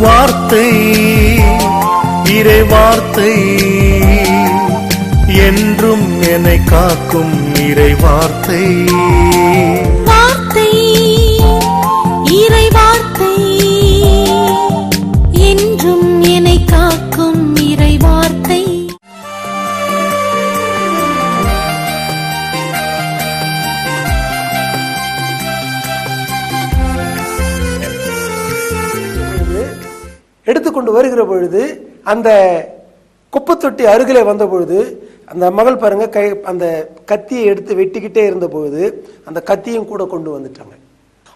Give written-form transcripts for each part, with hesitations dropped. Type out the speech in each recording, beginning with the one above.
வார்த்தை, இறை வார்த்தை, என்றும் என்னை காக்கும் இறை வார்த்தை. வார்த்தை, இறை வார்த்தை, என்றும் என்னை காக்கும் இறை வார்த்தை. எடுத்துக்கொண்டு வருகிற பொழுது அந்த குப்பை தொட்டி அருகிலே வந்த பொழுது அந்த மகள் பாருங்க அந்த கத்தியை எடுத்து வெட்டிக்கிட்டே இருந்த பொழுது அந்த கத்தியும் கூட கொண்டு வந்துட்டாங்க.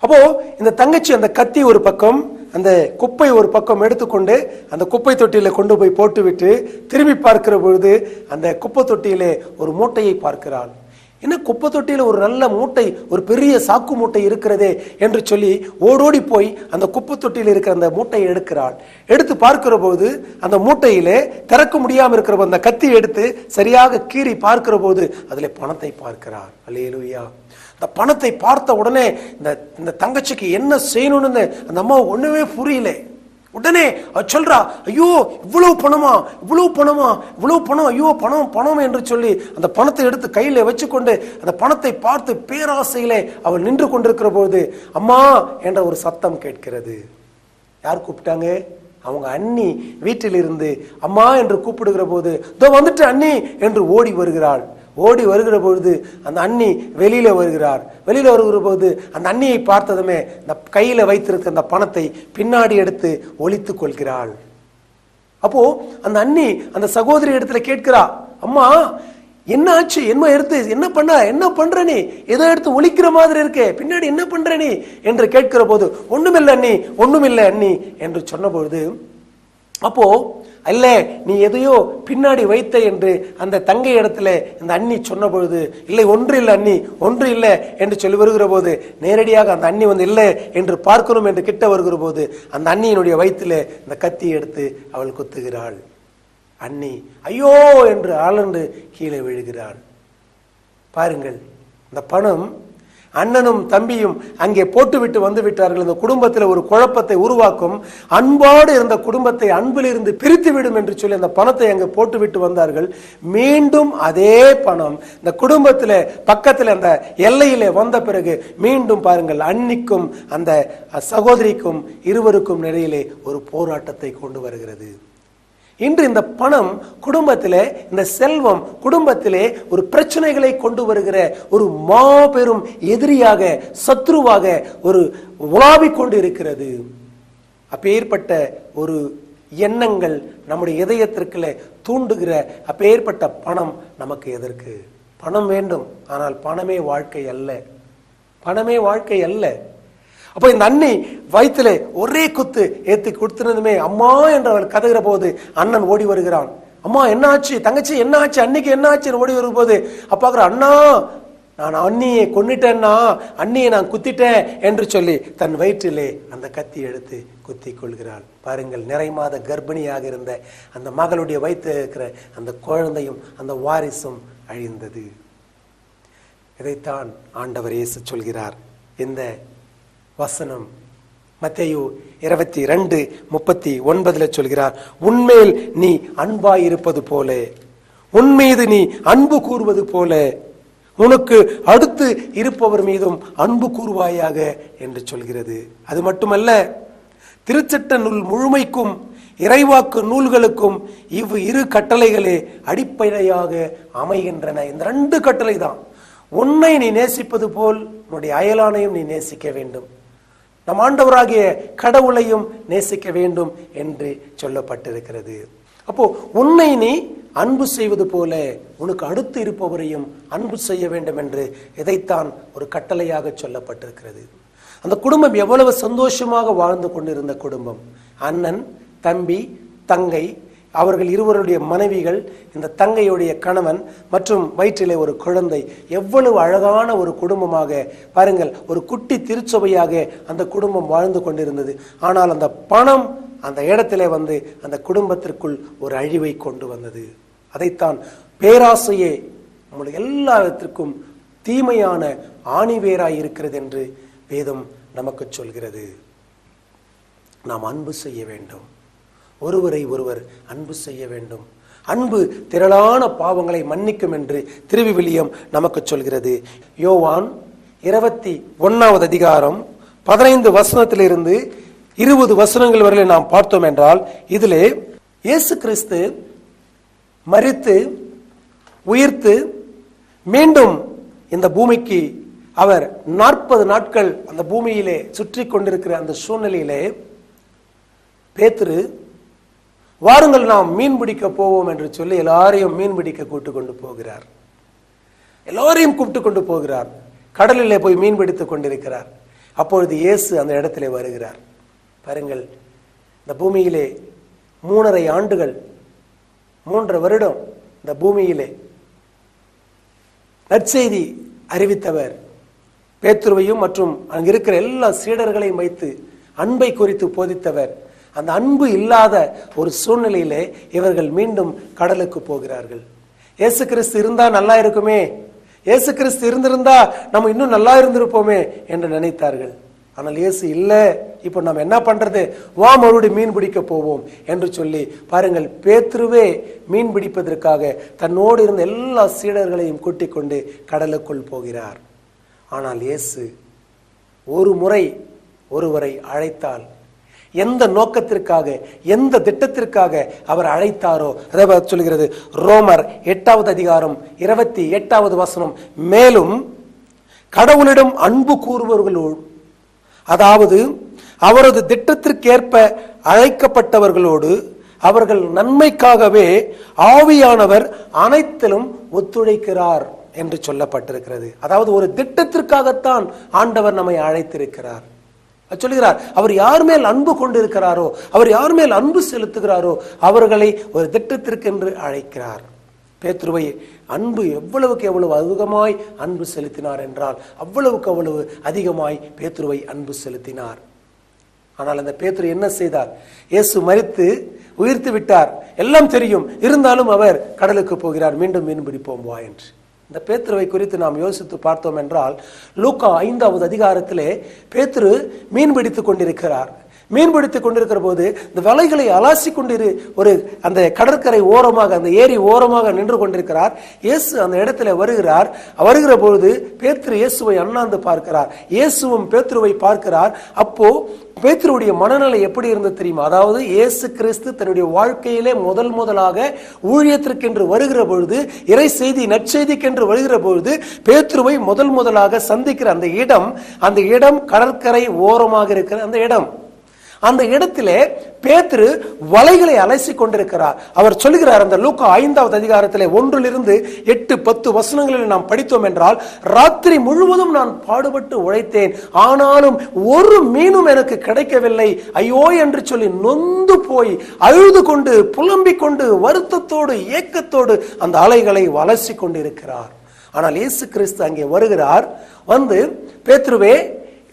அப்போ இந்த தங்கச்சி அந்த கத்தி ஒரு பக்கம், அந்த குப்பை ஒரு பக்கம் எடுத்துக்கொண்டு அந்த குப்பை தொட்டியில கொண்டு போய் போட்டுவிட்டு திரும்பி பார்க்கிற பொழுது அந்த குப்பை தொட்டியிலே ஒரு மூட்டையை பார்க்கிறாள். என்ன, குப்பை தொட்டியில ஒரு நல்ல மூட்டை, ஒரு பெரிய சாக்கு மூட்டை இருக்கிறதே என்று சொல்லி ஓடோடி போய் அந்த குப்பை தொட்டியில் இருக்கிற அந்த மூட்டையை எடுக்கிறாள். எடுத்து பார்க்கிற போது அந்த மூட்டையிலே திறக்க முடியாமல் இருக்கிற அந்த கத்தி எடுத்து சரியாக கீறி பார்க்கிற போது அதுல பணத்தை பார்க்கிறார். அல்லேலூயா. இந்த பணத்தை பார்த்த உடனே இந்த தங்கச்சிக்கு என்ன செய்யணும்னு அந்த அம்மா ஒண்ணுமே புரியல. உடனே சொல்றா, ஐயோ இவ்வளவு பணமா, இவ்வளவு பணமா, இவ்வளவு பணம், ஐயோ பணம் பணம் என்று சொல்லி அந்த பணத்தை எடுத்து கையில வச்சுக்கொண்டு அந்த பணத்தை பார்த்து பேராசையிலே அவள் நின்று கொண்டிருக்கிற போது அம்மா என்ற ஒரு சத்தம் கேட்கிறது. யார் கூப்பிட்டாங்க? அவங்க அண்ணி வீட்டில் இருந்து அம்மா என்று கூப்பிடுகிற போது, இதோ வந்துட்டு அண்ணி என்று ஓடி வருகிறாள். ஓடி வருகிற பொழுது அந்த அண்ணி வெளியில வருகிறார். வெளியில வருகிற போது அந்த அண்ணியை பார்த்ததுமே இந்த கையில வைத்திருக்க அந்த பணத்தை பின்னாடி எடுத்து ஒளித்து கொள்கிறாள். அப்போ அந்த அண்ணி அந்த சகோதரி இடத்துல கேட்கிறா, அம்மா என்ன ஆச்சு, என்ன எடுத்து என்ன பண்ற நீ, ஏதோ எடுத்து ஒளிக்கிற மாதிரி இருக்கே, பின்னாடி என்ன பண்ற நீ என்று கேட்கிற போது ஒண்ணுமில்லை அண்ணி, ஒண்ணுமில்லை அண்ணி என்று சொன்ன பொழுது, அப்போ அல்ல நீ எதையோ பின்னாடி வைத்த என்று அந்த தங்கை இடத்துல இந்த அண்ணி சொன்ன பொழுது, இல்லை ஒன்று இல்லை அண்ணி, ஒன்று இல்லை என்று சொல்லி வருகிற போது நேரடியாக அந்த அண்ணி வந்து இல்லை என்று பார்க்கணும் என்று கிட்ட வருகிற போது அந்த அண்ணியினுடைய வயிற்றில இந்த கத்தியை எடுத்து அவள் குத்துகிறாள். அண்ணி ஐயோ என்று ஆளண்டு கீழே விழுகிறாள். பாருங்கள், இந்த பணம் அண்ணனும் தம்பியும் அங்கே போட்டுவிட்டு வந்து விட்டார்கள். இந்த குடும்பத்தில் ஒரு குழப்பத்தை உருவாக்கும், அன்போடு இருந்த குடும்பத்தை அன்பிலிருந்து பிரித்து விடும் என்று சொல்லி அந்த பணத்தை அங்கே போட்டுவிட்டு வந்தார்கள். மீண்டும் அதே பணம் இந்த குடும்பத்தில் பக்கத்தில் அந்த எல்லையிலே வந்த பிறகு மீண்டும் பாருங்கள், அன்னிக்கும் அந்த சகோதரிக்கும் இருவருக்கும் நிலையிலே ஒரு போராட்டத்தை கொண்டு வருகிறது. இன்று இந்த பணம் குடும்பத்திலே, இந்த செல்வம் குடும்பத்திலே ஒரு பிரச்சனைகளை கொண்டு வருகிற ஒரு மாபெரும் எதிரியாக, சத்ருவாக ஒரு உலாவிக் கொண்டு இருக்கிறது. அப்பேற்பட்ட ஒரு எண்ணங்கள் நம்முடைய இதயத்திற்குள்ள தூண்டுகிற அப்பேற்பட்ட பணம் நமக்கு எதற்கு? பணம் வேண்டும், ஆனால் பணமே வாழ்க்கை அல்ல, பணமே வாழ்க்கை அல்ல. அப்போ இந்த அண்ணி வயிற்றுல ஒரே குத்து ஏத்தி கொடுத்துனதுமே அம்மா என்று அவள் கதகிற போது அண்ணன் ஓடி வருகிறான். அம்மா என்ன ஆச்சு, தங்கச்சி என்ன ஆச்சு, அன்னைக்கு என்ன ஆச்சு ஓடி வரும் போது அப்பாக்குற, அண்ணா நான் அண்ணியை கொன்னிட்டேன்னா, அண்ணியை நான் குத்திட்டேன் என்று சொல்லி தன் வயிற்றிலே அந்த கத்தி எடுத்து குத்தி கொள்கிறாள். பாருங்கள், நிறை மாத கர்ப்பிணியாக இருந்த அந்த மகளுடைய வயிற்றில் இருக்கிற அந்த குழந்தையும் அந்த வாரிசும் அழிந்தது. இதைத்தான் ஆண்டவர் இயேசு சொல்கிறார். இந்த வசனம் மத்தேயு 22:39 சொல்கிறார், உன்மேல் நீ அன்பாயிருப்பது போல, உன்மீது நீ அன்பு கூறுவது போல உனக்கு அடுத்து இருப்பவர் மீதும் அன்பு கூறுவாயாக என்று சொல்கிறது. அது மட்டுமல்ல, திருச்சட்ட நூல் முழுமைக்கும் இறைவாக்கு நூல்களுக்கும் இரு கட்டளைகளே அடிப்படையாக அமைகின்றன. இந்த 2 கட்டளை தான். உன்னை நீ நேசிப்பது போல் உன்னுடைய அயலானையும் நீ நேசிக்க வேண்டும், நம் ஆண்டவராகிய கடவுளையும் நேசிக்க வேண்டும் என்று சொல்லப்பட்டிருக்கிறது. அப்போ உன்னை நீ அன்பு செய்வது போல உனக்கு அடுத்து இருப்பவரையும் அன்பு செய்ய வேண்டும் என்று இதைத்தான் ஒரு கட்டளையாக சொல்லப்பட்டிருக்கிறது. அந்த குடும்பம் எவ்வளவு சந்தோஷமாக வாழ்ந்து கொண்டிருந்த குடும்பம். அண்ணன், தம்பி, தங்கை, அவர்கள் இருவருடைய மனைவிகள், இந்த தங்கையுடைய கணவன் மற்றும் வயிற்றிலே ஒரு குழந்தை. எவ்வளவு அழகான ஒரு குடும்பமாக பாருங்கள், ஒரு குட்டி திருச்சபையாக அந்த குடும்பம் வாழ்ந்து கொண்டிருந்தது. ஆனால் அந்த பணம் அந்த இடத்திலே வந்து அந்த குடும்பத்திற்குள் ஒரு அழிவை கொண்டு வந்தது. அதைத்தான் பேராசையே நம்முடைய எல்லாத்திற்கும் தீமையான ஆணிவேராய் இருக்கிறது என்று வேதம் நமக்கு சொல்கிறது. நாம் அன்பு செய்ய வேண்டும். ஒருவரை ஒருவர் அன்பு செய்ய வேண்டும். அன்பு திரளான பாவங்களை மன்னிக்கும் என்று திருவிவிலியம் நமக்கு சொல்கிறது. யோவான் 21வது அதிகாரம் 15 வசனத்திலிருந்து 20 வசனங்கள் வரை நாம் பார்த்தோம் என்றால், இதிலே இயேசு கிறிஸ்து மரித்து உயிர்த்து மீண்டும் இந்த பூமிக்கு அவர் 40 நாட்கள் அந்த பூமியிலே சுற்றி கொண்டிருக்கிற அந்த சூழ்நிலையிலே பேதுரு, வாருங்கள் நாம் மீன் பிடிக்க போவோம் என்று சொல்லி எல்லாரையும் மீன் பிடிக்க கூட்டு கொண்டு போகிறார். எல்லாரையும் கூப்பிட்டு கொண்டு போகிறார். கடலிலே போய் மீன் பிடித்துக் கொண்டிருக்கிறார். அப்பொழுது இயேசு அந்த இடத்திலே வருகிறார். பாருங்கள், இந்த பூமியிலே 3.5 ஆண்டுகள் 3 வருடம் இந்த பூமியிலே நற்செய்தி அறிவித்தவர் பேதுருவையும் மற்றும் அங்கிருக்கிற எல்லா சீடர்களையும் வைத்து அன்பை குறித்து போதித்தவர். அந்த அன்பு இல்லாத ஒரு சூழ்நிலையிலே இவர்கள் மீண்டும் கடலுக்கு போகிறார்கள். இயேசு கிறிஸ்து இருந்தா நல்லா இருக்குமே, இயேசு கிறிஸ்து இருந்திருந்தா நம்ம இன்னும் நல்லா இருந்திருப்போமே என்று நினைத்தார்கள். ஆனால் இயேசு இல்லை, இப்போ நம்ம என்ன பண்றது, வா மறுபடியும் மீன் பிடிக்க போவோம் என்று சொல்லி பாருங்கள், பேதுருவே மீன் பிடிப்பதற்காக தன்னோடு இருந்த எல்லா சீடர்களையும் கூட்டிக் கொண்டு கடலுக்குள் போகிறார். ஆனால் இயேசு ஒரு முறை ஒருவரை அழைத்தால், எந்த நோக்கத்திற்காக எந்த திட்டத்திற்காக அவர் அழைத்தாரோ அதை சொல்கிறது ரோமர் 8வது அதிகாரம் 28வது வசனம். மேலும் கடவுளிடம் அன்பு கூறுபவர்களோடு, அதாவது அவரது திட்டத்திற்கேற்ப அழைக்கப்பட்டவர்களோடு, அவர்கள் நன்மைக்காகவே ஆவியானவர் அனைத்திலும் ஒத்துழைக்கிறார் என்று சொல்லப்பட்டிருக்கிறது. அதாவது ஒரு திட்டத்திற்காகத்தான் ஆண்டவர் நம்மை அழைத்திருக்கிறார். சொல்லுகிறார், அவர் யார் மேல் அன்பு கொண்டிருக்கிறாரோ, அவர் யார் மேல் அன்பு செலுத்துகிறாரோ அவர்களை ஒரு திட்டத்திற்கென்று அழைக்கிறார். பேதுருவை அன்பு எவ்வளவுக்கு எவ்வளவு அதிகமாய் அன்பு செலுத்தினார் என்றால் அவ்வளவுக்கு அவ்வளவு அதிகமாய் பேதுருவை அன்பு செலுத்தினார். ஆனால் அந்த பேதுரு என்ன செய்தார்? இயேசு மரித்து உயிர்த்து விட்டார், எல்லாம் தெரியும், இருந்தாலும் அவர் கடலுக்கு போகிறார். மீண்டும் மீன் பிடிப்போம் வா என்று. இந்த பேதுருவை குறித்து நாம் யோசித்து பார்த்தோம் என்றால், லூக்கா 5வது அதிகாரத்திலே பேதுரு மீன் பிடித்துக் கொண்டிருக்கிறார். மீன் பிடித்துக் கொண்டிருக்கிற போது இந்த வலைகளை அலாசி கொண்டிரு ஒரு அந்த கடற்கரை ஓரமாக, அந்த ஏரி ஓரமாக நின்று கொண்டிருக்கிறார். இயேசு அந்த இடத்துல வருகிறார். வருகிற பொழுது பேதுரு இயேசுவை அண்ணாந்து பார்க்கிறார், இயேசுவும் பேதுருவை பார்க்கிறார். அப்போ பேதுருவுடைய மனநிலை எப்படி இருந்தது தெரியுமா? அதாவது இயேசு கிறிஸ்து தன்னுடைய வாழ்க்கையிலே முதலாக ஊழியத்திற்கென்று வருகிற பொழுது, இறை செய்தி நற்செய்திக்கென்று வருகிற பொழுது பேதுருவை முதலாக சந்திக்கிற அந்த இடம் கடற்கரை ஓரமாக இருக்கிற அந்த இடம். அந்த இடத்திலே பேதுரு வலைகளை அலசி கொண்டிருக்கிறார். அவர் சொல்லுகிறார், அந்த லூக்கா 5வது அதிகாரத்திலே 1 8 10 வசனங்களில் நாம் படித்தோம் என்றால், ராத்திரி முழுவதும் நான் பாடுபட்டு உழைத்தேன், ஆனாலும் ஒரு மீனும் எனக்கு கிடைக்கவில்லை, ஐயோ என்று சொல்லி நொந்து போய் அழுது கொண்டு புலம்பிக் கொண்டு வருத்தத்தோடு ஏக்கத்தோடு அந்த அலைகளை அலசி கொண்டிருக்கிறார். ஆனால் இயேசு கிறிஸ்து அங்கே வருகிறார். வந்து பேதுருவே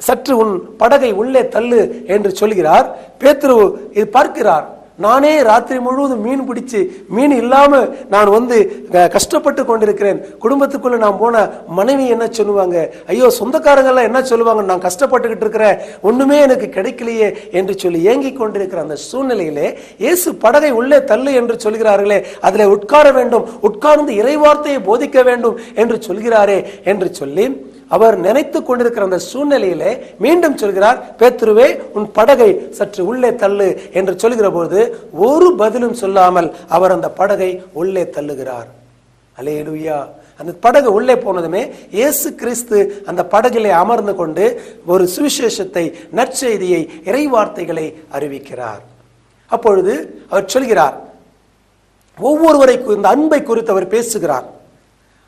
சற்று உன் படகை உள்ளே தள்ளு என்று சொல்கிறார். பேதுரு இது பார்க்கிறார், நானே ராத்திரி முழுவதும் மீன் பிடிச்சு மீன் இல்லாம நான் கஷ்டப்பட்டு கொண்டிருக்கிறேன். குடும்பத்துக்குள்ள நான் போன மனைவி என்ன சொல்லுவாங்க, ஐயோ சொந்தக்காரங்க எல்லாம் என்ன சொல்லுவாங்க, நான் கஷ்டப்பட்டுக்கிட்டு இருக்கிறேன், ஒண்ணுமே எனக்கு கிடைக்கலையே என்று சொல்லி ஏங்கி கொண்டிருக்கிற அந்த சூழ்நிலையிலே இயேசு படகை உள்ளே தள்ளு என்று சொல்கிறார்களே, அதில் உட்கார வேண்டும், உட்கார்ந்து இறைவார்த்தையை போதிக்க வேண்டும் என்று சொல்கிறாரே என்று சொல்லி அவர் நினைத்து கொண்டிருக்கிற அந்த சூழ்நிலையிலே மீண்டும் சொல்கிறார், பேதுருவே உன் படகை சற்று உள்ளே தள்ளு என்று சொல்கிற போது ஒரு பதிலும் சொல்லாமல் அவர் அந்த படகை உள்ளே தள்ளுகிறார். அல்லேலூயா. அந்த படகு உள்ளே போனதுமே இயேசு கிறிஸ்து அந்த படகிலே அமர்ந்து கொண்டு ஒரு சுவிசேஷத்தை, நற்செய்தியை, இறை வார்த்தைகளை அறிவிக்கிறார். அப்பொழுது அவர் சொல்கிறார், ஒவ்வொருவரை இந்த அன்பை குறித்து அவர் பேசுகிறார்.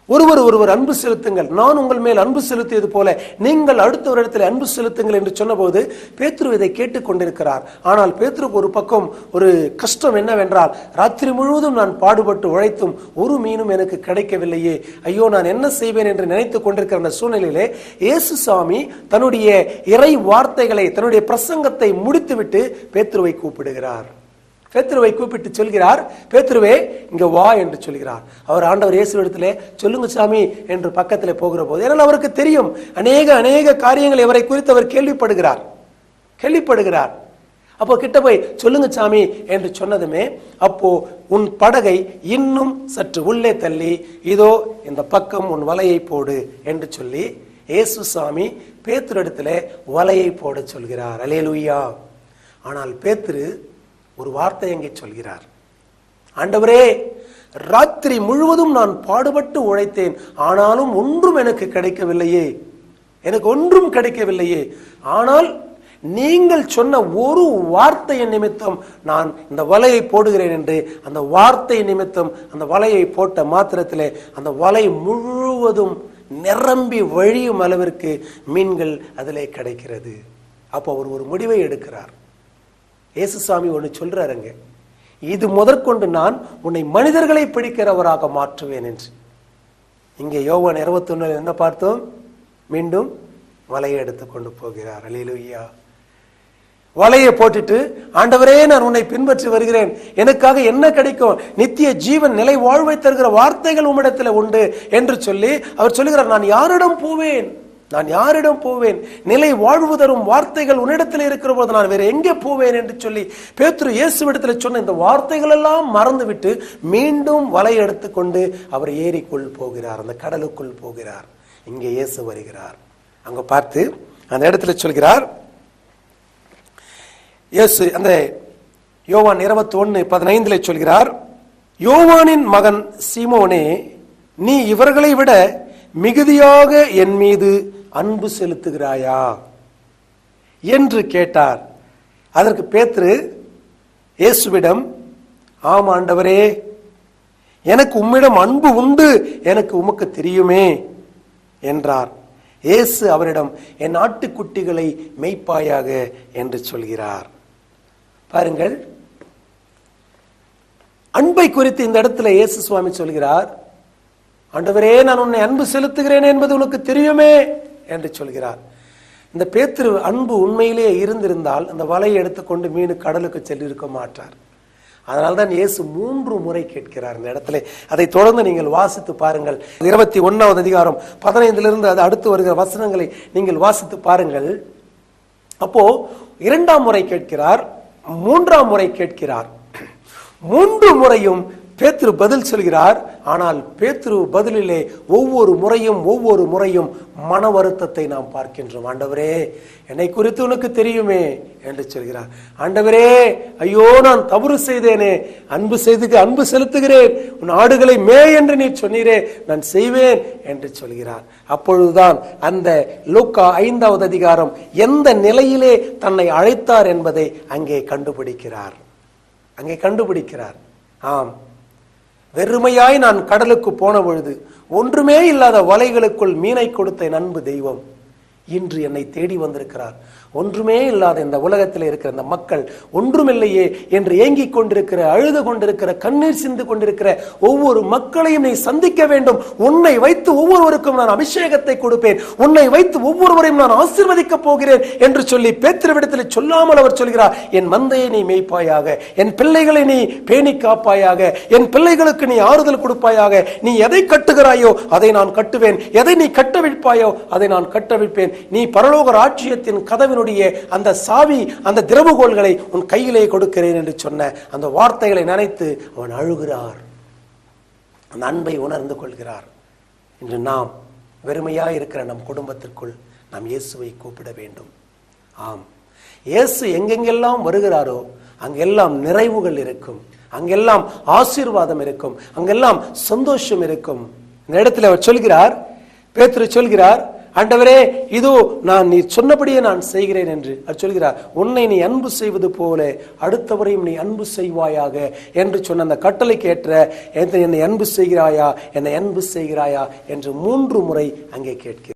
ஒருவர் அன்பு செலுத்துங்கள், நான் உங்கள் மேல் அன்பு செலுத்தியது போல நீங்கள் அடுத்தவரிடத்தில் அன்பு செலுத்துங்கள் என்று சொன்னபோது பேதுரு இதை கேட்டுக் கொண்டிருக்கிறார். ஆனால் பேதுருக்கு ஒரு பக்கம் ஒரு கஷ்டம் என்னவென்றால், ராத்திரி முழுவதும் நான் பாடுபட்டு உழைத்தும் ஒரு மீனும் எனக்கு கிடைக்கவில்லையே, ஐயோ நான் என்ன செய்வேன் என்று நினைத்துக் கொண்டிருக்கிற அந்த சூழ்நிலையிலே இயேசு சாமி தன்னுடைய இறை வார்த்தைகளை, தன்னுடைய பிரசங்கத்தை முடித்துவிட்டு பேதுருவை கூப்பிடுகிறார். பேதுருவை கூப்பிட்டு சொல்கிறார், பேதுருவே இங்க வா என்று சொல்கிறார். அவர் ஆண்டவர் இயேசுவிடத்திலே சொல்லுங்க சாமி என்று பக்கத்திலே போகிற போது, ஏனால் அவருக்கு தெரியும் அநேக காரியங்கள் இவரை குறித்து அவர் கேள்விப்படுகிறார். அப்போ கிட்ட போய் சொல்லுங்க சாமி என்று சொன்னதுமே, அப்போ உன் படகை இன்னும் சற்று உள்ளே தள்ளி இதோ இந்த பக்கம் உன் வலையை போடு என்று சொல்லி இயேசு சாமி பேதுரு இடத்துல வலையை போட சொல்கிறார். அல்லேலூயா. ஆனால் பேதுரு ஒரு வார்த்தை அங்கே சொல்கிறார், ஆண்டவரே, ராத்திரி முழுவதும் நான் பாடுபட்டு உழைத்தேன், ஆனாலும் ஒன்றும் எனக்கு கிடைக்கவில்லையே, எனக்கு ஒன்றும் கிடைக்கவில்லையே. ஆனால் நீங்கள் சொன்ன ஒரு வார்த்தையின் நிமித்தம் நான் இந்த வலையை போடுகிறேன் என்று அந்த வார்த்தை நிமித்தம் அந்த வலையை போட்ட மாத்திரத்திலே அந்த வலை முழுவதும் நிரம்பி வழியும் அளவிற்கு மீன்கள் அதிலே கிடைக்கிறது. அப்போ அவர் ஒரு முடிவை எடுக்கிறார். இயேசுசாமி ஒன்று சொல்றாருங்க, இது முதற்கொண்டு நான் உன்னை மனிதர்களை பிடிக்கிறவராக மாற்றுவேன் என்று. இங்கே யோவான் 21 என்ன பார்த்தோம்? மீண்டும் வலையை எடுத்து கொண்டு போகிறார். அல்லேலூயா. வலையை போட்டுட்டு, ஆண்டவரே, நான் உன்னை பின்பற்றி வருகிறேன், எனக்காக என்ன கிடைக்கும்? நித்திய ஜீவன், நிலை வாழ்வை தருகிற வார்த்தைகள் உம்மிடத்தில் உண்டு என்று சொல்லி அவர் சொல்லுகிறார், நான் யாரிடம் போவேன்? நான் யாரிடம் போவேன்? நிலை வாழ்வு தரும் வார்த்தைகள் உன்னிடத்தில் இருக்கிற போது நான் வேற எங்கே போவேன் என்று சொல்லி பேதுரு இயேசுவிடத்தில் சொன்ன இந்த வார்த்தைகள் எல்லாம் மறந்துவிட்டு மீண்டும் வலை எடுத்துக்கொண்டு அவர் ஏரிக்குள் போகிறார், அந்த கடலுக்குள் போகிறார். இங்கே இயேசு வருகிறார். அங்க பார்த்து அந்த இடத்துல சொல்கிறார், இயேசு அந்த யோவான் 21:15 சொல்கிறார், யோவானின் மகன் சீமோனே, நீ இவர்களை விட மிகுதியாக என் மீது அன்பு செலுத்துகிறாயா என்று கேட்டார். அதற்கு பேதுரு இயேசுவிடம், ஆம் ஆண்டவரே, எனக்கு உம்மிடம் அன்பு உண்டு, எனக்கு உமக்கு தெரியுமே என்றார். இயேசு அவரிடம், என் ஆட்டுக்குட்டிகளை மேய்ப்பாயாக என்று சொல்கிறார். பாருங்கள், அன்பை குறித்து இந்த இடத்துல இயேசு சுவாமி சொல்கிறார், ஆண்டவரே, நான் உன்னை அன்பு செலுத்துகிறேன் என்பது உனக்கு தெரியுமே என்று சொல்கிறார். இந்த பேதுரு அன்பு உண்மையிலேயே இருந்திருந்தால் அந்த வலையை எடுத்துக்கொண்டு மீன் கடலுக்கு செல்லிருக்க மாட்டார். அதனால்தான் இயேசு 3 முறை கேட்கிறார் இந்த இடத்துல. அதை தொடர்ந்து நீங்கள் வாசித்து பாருங்கள். 21வது அதிகாரம் 15 அது அடுத்து வருகிற வசனங்களை நீங்கள் வாசித்து பாருங்கள். அப்போ 2ஆம் முறை கேட்கிறார், 3ஆம் முறை கேட்கிறார். 3 முறையும் பேதுரு பதில் சொல்கிறார். ஆனால் பேதுரு பதிலிலே ஒவ்வொரு முறையும் மன வருத்தத்தை நாம் பார்க்கின்றோம். ஆண்டவரே, என்னை குறித்து உனக்கு தெரியுமே என்று சொல்கிறார். ஆண்டவரே, ஐயோ, நான் தவறு செய்தேனே, அன்பு செலுத்துகிறேன், உன் ஆடுகளை மேய் என்று நீ சொன்னீரே, நான் செய்வேன் என்று சொல்கிறார். அப்பொழுதுதான் அந்த லூக்கா 5வது அதிகாரம் எந்த நிலையிலே தன்னை அழைத்தார் என்பதை அங்கே கண்டுபிடிக்கிறார். ஆம், வெறுமையாய் நான் கடலுக்கு போன பொழுது ஒன்றுமே இல்லாத வலைகளுக்குள் மீனை கொடுத்த என் அன்பு தெய்வம் இன்று என்னை தேடி வந்திருக்கிறார். ஒன்றுமே இல்லாத இந்த உலகத்தில் இருக்கிற இந்த மக்கள் ஒன்றுமில்லையே என்று ஏங்கிக் கொண்டிருக்கிற, அழுது கொண்டிருக்கிற, கண்ணீர் சிந்து கொண்டிருக்கிற ஒவ்வொரு மக்களையும் நீ சந்திக்க வேண்டும். உன்னை வைத்து ஒவ்வொருவருக்கும் நான் அபிஷேகத்தை கொடுப்பேன், உன்னை வைத்து ஒவ்வொருவரையும் நான் ஆசீர்வதிக்க போகிறேன் என்று சொல்லி பேதுருவிடத்தில் சொல்லாமல் அவர் சொல்கிறார், என் மந்தையை நீ மேய்ப்பாயாக, என் பிள்ளைகளை நீ பேணி காப்பாயாக, என் பிள்ளைகளுக்கு நீ ஆறுதல் கொடுப்பாயாக. நீ எதை கட்டுகிறாயோ அதை நான் கட்டுவேன், எதை நீ கட்டவிழ்ப்பாயோ அதை நான் கட்டவிழ்ப்பேன். நீ பரலோக ராஜ்யத்தின் கதவினுடைய அந்த சாவி, அந்த திறவுகோல்களை உன் கையிலே கொடுக்கிறேன் என்று சொன்ன அந்த வார்த்தைகளை நினைத்து அவன் அழுகிறார், அந்த அன்பை உணர்ந்து கொள்கிறார். இன்று நாம் வெறுமையாக இருக்கிற நம் குடும்பத்திற்குள் நாம் இயேசுவை கூப்பிட வேண்டும். ஆம், இயேசு எங்கெங்கெல்லாம் வருகிறாரோ அங்கெல்லாம் நிறைவுகள் இருக்கும், அங்கெல்லாம் ஆசீர்வாதம் இருக்கும், அங்கெல்லாம் சந்தோஷம் இருக்கும். இந்த இடத்துல அவர் சொல்கிறார், பேதுரு சொல்கிறார், ஆண்டவரே, இதோ நான் நீ சொன்னபடியே நான் செய்கிறேன் என்று சொல்கிறார். உன்னை நீ அன்பு செய்வது போல அடுத்தவரையும் நீ அன்பு செய்வாயாக என்று சொன்ன அந்த கட்டளைக்கு ஏற்ற என்னை அன்பு செய்கிறாயா, என்னை அன்பு செய்கிறாயா என்று 3 முறை அங்கே கேட்கிறார்.